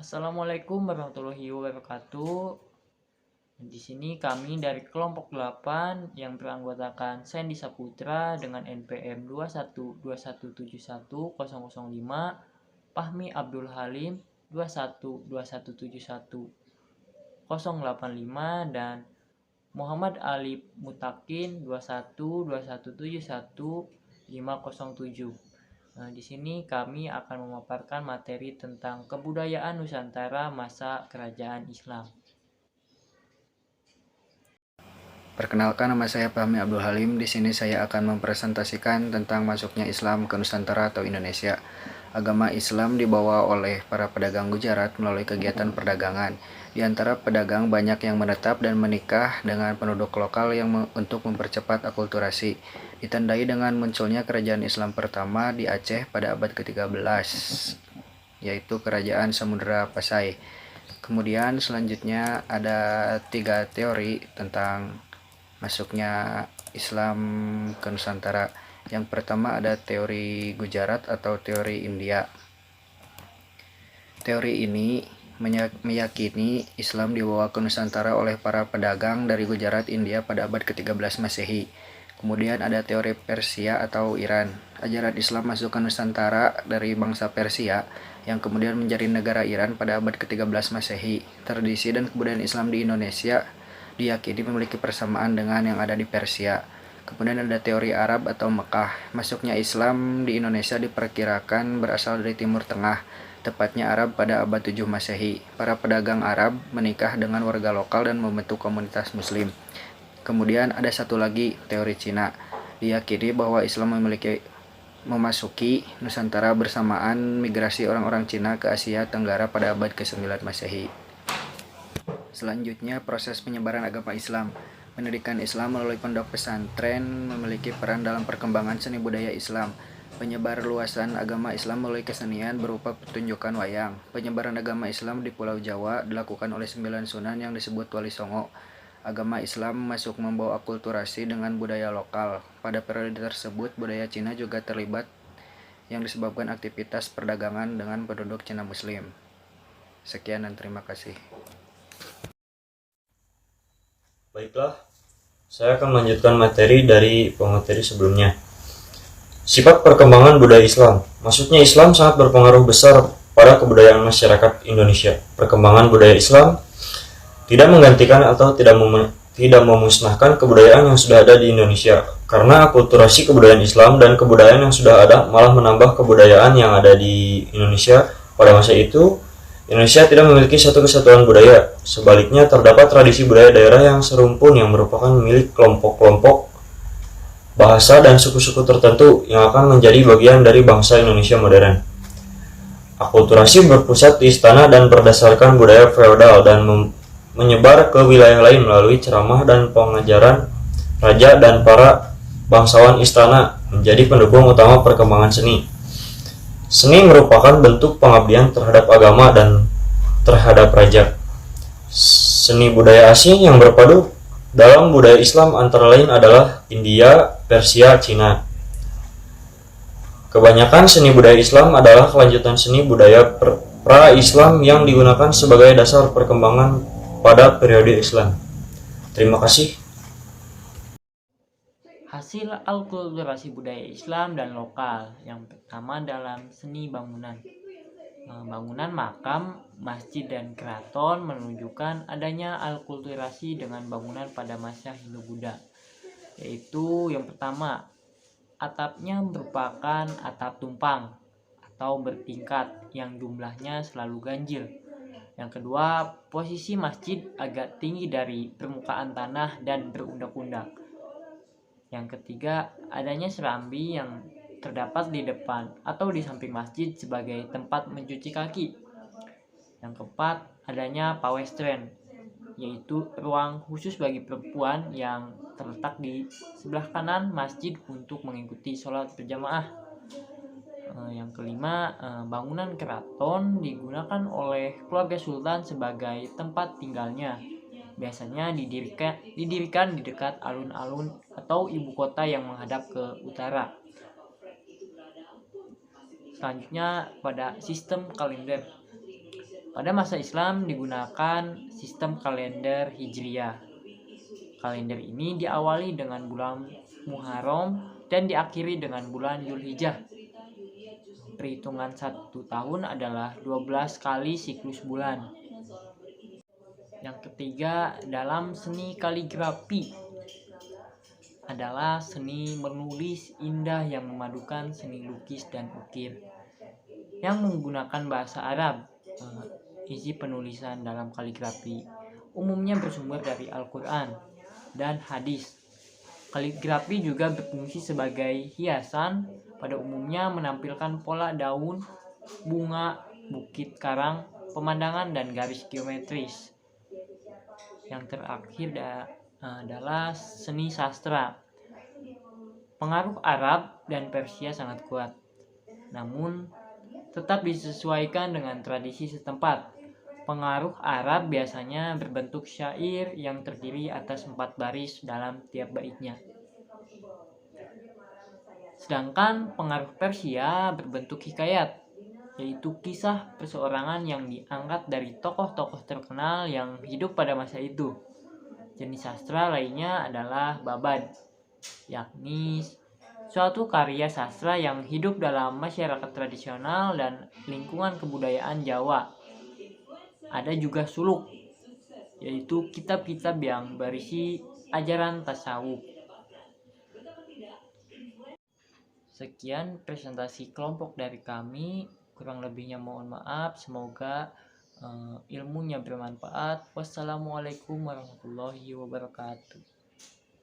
Assalamualaikum warahmatullahi wabarakatuh. Di sini kami dari kelompok 8 yang beranggotakan Sandy Saputra dengan NPM 212171005, Fahmi Abdul Halim 212171085 dan Muhammad Ali Mutakin 212171507. Di sini kami akan memaparkan materi tentang kebudayaan Nusantara masa Kerajaan Islam. Perkenalkan, nama saya Fahmi Abdul Halim. Di sini saya akan mempresentasikan tentang masuknya Islam ke Nusantara atau Indonesia. Agama Islam dibawa oleh para pedagang Gujarat melalui kegiatan perdagangan. Di antara pedagang banyak yang menetap dan menikah dengan penduduk lokal untuk mempercepat akulturasi. Ditandai dengan munculnya kerajaan Islam pertama di Aceh pada abad ke-13, yaitu Kerajaan Samudra Pasai. Kemudian selanjutnya ada 3 teori tentang masuknya Islam ke Nusantara. Yang pertama ada teori Gujarat atau teori India. Teori ini meyakini Islam dibawa ke Nusantara oleh para pedagang dari Gujarat, India pada abad ke-13 Masehi. Kemudian ada teori Persia atau Iran. Ajaran Islam masuk ke Nusantara dari bangsa Persia yang kemudian menjadi negara Iran pada abad ke-13 Masehi. Tradisi dan kebudayaan Islam di Indonesia diyakini memiliki persamaan dengan yang ada di Persia. Kemudian ada teori Arab atau Mekah. Masuknya Islam di Indonesia diperkirakan berasal dari Timur Tengah, tepatnya Arab pada abad 7 Masehi. Para pedagang Arab menikah dengan warga lokal dan membentuk komunitas Muslim. Kemudian ada satu lagi, teori Cina. Diyakini bahwa Islam memasuki Nusantara bersamaan migrasi orang-orang Cina ke Asia Tenggara pada abad ke-9 Masehi. Selanjutnya, proses penyebaran agama Islam. Pendidikan Islam melalui pondok pesantren memiliki peran dalam perkembangan seni budaya Islam. Penyebar luasan agama Islam melalui kesenian berupa pertunjukan wayang. Penyebaran agama Islam di Pulau Jawa dilakukan oleh 9 sunan yang disebut Wali Songo. Agama Islam masuk membawa akulturasi dengan budaya lokal. Pada periode tersebut, budaya Cina juga terlibat yang disebabkan aktivitas perdagangan dengan penduduk Cina Muslim. Sekian dan terima kasih. Baiklah, saya akan melanjutkan materi dari pemateri sebelumnya. Sifat perkembangan budaya Islam. Maksudnya Islam sangat berpengaruh besar pada kebudayaan masyarakat Indonesia. Perkembangan budaya Islam tidak menggantikan atau tidak memusnahkan kebudayaan yang sudah ada di Indonesia. Karena akulturasi kebudayaan Islam dan kebudayaan yang sudah ada malah menambah kebudayaan yang ada di Indonesia. Pada masa itu, Indonesia tidak memiliki satu kesatuan budaya. Sebaliknya, terdapat tradisi budaya daerah yang serumpun yang merupakan milik kelompok-kelompok bahasa dan suku-suku tertentu yang akan menjadi bagian dari bangsa Indonesia modern. Akulturasi berpusat di istana dan berdasarkan budaya feodal dan menyebar ke wilayah lain melalui ceramah dan pengajaran raja dan para bangsawan istana menjadi pendukung utama perkembangan seni. Seni merupakan bentuk pengabdian terhadap agama dan terhadap raja. Seni budaya asing yang berpadu dalam budaya Islam antara lain adalah India, Persia, Cina. Kebanyakan seni budaya Islam adalah kelanjutan seni budaya pra-Islam yang digunakan sebagai dasar perkembangan pada periode Islam. Terima kasih. Hasil akulturasi budaya Islam dan lokal. Yang pertama dalam seni bangunan. Bangunan makam, masjid, dan keraton menunjukkan adanya akulturasi dengan bangunan pada masa Hindu-Buddha. Yaitu yang pertama, atapnya merupakan atap tumpang atau bertingkat yang jumlahnya selalu ganjil. Yang kedua, posisi masjid agak tinggi dari permukaan tanah dan berundak-undak. Yang ketiga, adanya serambi yang terdapat di depan atau di samping masjid sebagai tempat mencuci kaki. Yang keempat, adanya pawestren, yaitu ruang khusus bagi perempuan yang terletak di sebelah kanan masjid untuk mengikuti sholat berjamaah. Yang kelima, bangunan keraton digunakan oleh keluarga sultan sebagai tempat tinggalnya. Biasanya didirikan di dekat alun-alun atau ibu kota yang menghadap ke utara. Selanjutnya pada sistem kalender. Pada masa Islam digunakan sistem kalender Hijriyah. Kalender ini diawali dengan bulan Muharram dan diakhiri dengan bulan Dzulhijjah. Perhitungan 1 tahun adalah 12 kali siklus bulan. Yang ketiga, dalam seni kaligrafi adalah seni menulis indah yang memadukan seni lukis dan ukir yang menggunakan bahasa Arab. Isi penulisan dalam kaligrafi umumnya bersumber dari Al-Quran dan hadis. Kaligrafi juga berfungsi sebagai hiasan, pada umumnya menampilkan pola daun, bunga, bukit karang, pemandangan, dan garis geometris. Yang terakhir adalah seni sastra. Pengaruh Arab dan Persia sangat kuat, namun tetap disesuaikan dengan tradisi setempat. Pengaruh Arab biasanya berbentuk syair yang terdiri atas 4 baris dalam tiap baitnya. Sedangkan pengaruh Persia berbentuk hikayat, yaitu kisah perseorangan yang diangkat dari tokoh-tokoh terkenal yang hidup pada masa itu. Jenis sastra lainnya adalah babad, yakni suatu karya sastra yang hidup dalam masyarakat tradisional dan lingkungan kebudayaan Jawa. Ada juga suluk, yaitu kitab-kitab yang berisi ajaran tasawuf. Sekian presentasi kelompok dari kami, kurang lebihnya mohon maaf. Semoga ilmunya bermanfaat. Wassalamualaikum warahmatullahi wabarakatuh.